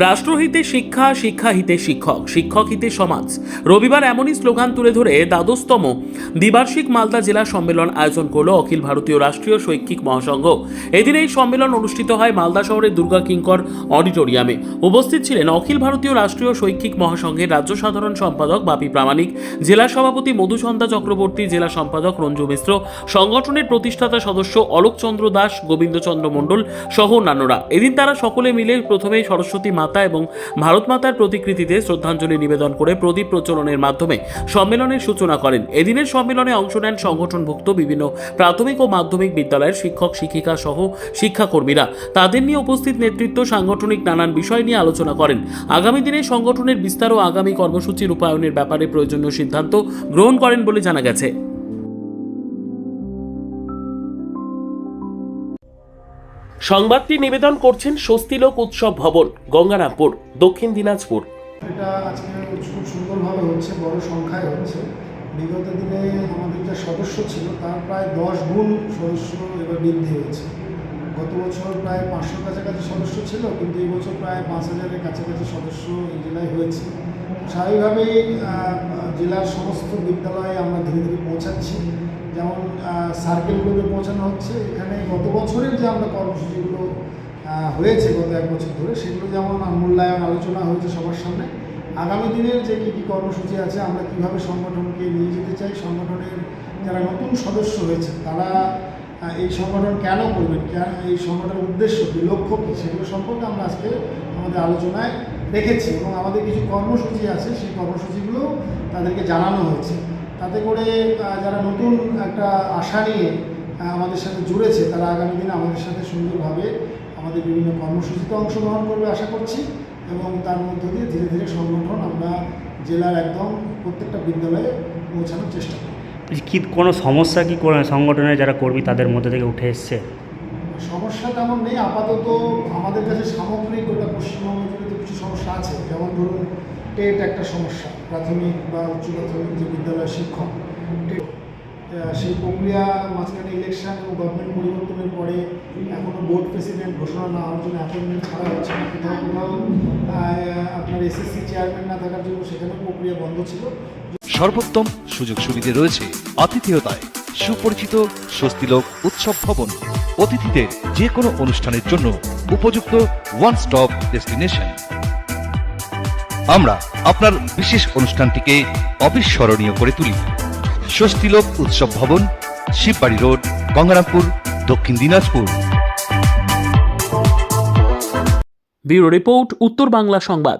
রাষ্ট্রহিতে শিক্ষা, শিক্ষা হিতে শিক্ষক, শিক্ষক হিতে সমাজ। রবিবার এমনই স্লোগান তুলে ধরে দ্বাদশতম দ্বিবার্ষিক মালদা জেলা সম্মেলন আয়োজন করল অখিল ভারতীয় রাষ্ট্রীয় শৈক্ষিক মহাসংঘ। এদিন এই সম্মেলন অনুষ্ঠিত হয় মালদা শহরের দুর্গা কিঙ্কর অডিটোরিয়ামে। উপস্থিত ছিলেন অখিল ভারতীয় রাষ্ট্রীয় শৈক্ষিক মহাসংঘের রাজ্য সাধারণ সম্পাদক বাপি প্রামাণিক, জেলা সভাপতি মধুচন্দা চক্রবর্তী, জেলা সম্পাদক রঞ্জু মিশ্র, সংগঠনের প্রতিষ্ঠাতা সদস্য অলোকচন্দ্র দাস, গোবিন্দচন্দ্র মণ্ডল সহ অন্যান্যরা। এদিন তারা সকলে মিলে প্রথমে সরস্বতী মাতা এবং ভারত মাতার প্রতিকৃতিতে শ্রদ্ধাঞ্জলি নিবেদন করে প্রদীপ প্রজ্বলনের মাধ্যমে সম্মেলনের সূচনা করেন। এদিনের সম্মেলনে অংশ নেন সংগঠনভুক্ত বিভিন্ন প্রাথমিক ও মাধ্যমিক বিদ্যালয়ের শিক্ষক, শিক্ষিকা সহ শিক্ষাকর্মীরা। তাদের নিয়ে উপস্থিত নেতৃত্ব সাংগঠনিক নানান বিষয় নিয়ে আলোচনা করেন। আগামী দিনে সংগঠনের বিস্তার ও আগামী কর্মসূচি রূপায়ণের ব্যাপারে প্রয়োজনীয় সিদ্ধান্ত গ্রহণ করেন বলে জানা গেছে। সংবাদটি নিবেদন করছেন স্বস্তিলোক উৎসব ভবন, গঙ্গারামপুর, দক্ষিণ দিনাজপুর। এটা আজকে খুব সুন্দরভাবে হচ্ছে, বড় সংখ্যায় হচ্ছে। বিগত দিনে আমাদের যে সদস্য ছিল তার প্রায় 10 গুণ সদস্য এবার বৃদ্ধি হয়েছে। গত বছর প্রায় 500 কাছাকাছি সদস্য ছিল, কিন্তু এই বছর প্রায় 5000-এর কাছাকাছি সদস্য এই জেলায় হয়েছে। স্বাভাবিকভাবেই জেলার সমস্ত বিদ্যালয়ে আমরা ধীরে ধীরে পৌঁছাচ্ছি। যেমন সার্কেলগুলোতে পৌঁছানো হচ্ছে। এখানে গত বছরের যে আমরা কর্মসূচিগুলো হয়েছে গত 1 বছর ধরে, সেগুলো যেমন মূল্যায়ন আলোচনা হয়েছে সবার সামনে। আগামী দিনের যে কী কী কর্মসূচি আছে, আমরা কীভাবে সংগঠনকে নিয়ে যেতে চাই, সংগঠনের যারা নতুন সদস্য হয়েছে তারা এই সংগঠন কেন করবেন, এই সংগঠনের উদ্দেশ্য কী, লক্ষ্য কী, সেগুলো সম্পর্কে আমরা আজকে আমাদের আলোচনায় রেখেছি এবং আমাদের কিছু কর্মসূচি আছে, সেই কর্মসূচিগুলো তাদেরকে জানানো হয়েছে। তাতে করে যারা নতুন একটা আশা নিয়ে আমাদের সাথে জুড়েছে তারা আগামী দিনে আমাদের সাথে সুন্দরভাবে আমাদের বিভিন্ন কর্মসূচিতে অংশগ্রহণ করবে আশা করছি, এবং তার মধ্য দিয়ে ধীরে ধীরে সংগঠন আমরা জেলার একদম প্রত্যেকটা বিদ্যালয়ে পৌঁছানোর চেষ্টা করব। কি কোনো সমস্যা কি সংগঠনের যারা কর্মী তাদের মধ্যে থেকে উঠে এসছে? সমস্যা তেমন নেই আপাতত। আমাদের কাছে সামগ্রিক গোটা পশ্চিমবঙ্গ জুড়ে তো কিছু সমস্যা আছে। যেমন ধরুন টেট একটা সমস্যা, প্রাথমিক বা উচ্চ প্রাথমিক যে বিদ্যালয়ের শিক্ষক টেট, সেই প্রক্রিয়া মাঝখানে ইলেকশন এবং গভর্নমেন্ট পরিবর্তনের পরে এখনও বোর্ড প্রেসিডেন্ট ঘোষণা না হওয়ার জন্য অ্যাপয়েন্টমেন্ট ছাড়া হচ্ছে না। কোথাও কোথাও আপনার এসএসসি চেয়ারম্যান না থাকার জন্য সেখানেও প্রক্রিয়া বন্ধ ছিল। সর্বোত্তম সুযোগ সুবিধে রয়েছে আতিথেয়তায়। সুপরিচিত স্বস্তিলোক উৎসব ভবন, অতিথিদের যে কোনো অনুষ্ঠানের জন্য উপযুক্ত ওয়ান স্টপ ডেস্টিনেশন। আমরা আপনার বিশেষ অনুষ্ঠানটিকে অবিস্মরণীয় করে তুলি। স্বস্তিলোক উৎসব ভবন, শিববাড়ি রোড, গঙ্গারামপুর, দক্ষিণ দিনাজপুর। ব্যুরো রিপোর্ট, উত্তর বাংলা সংবাদ।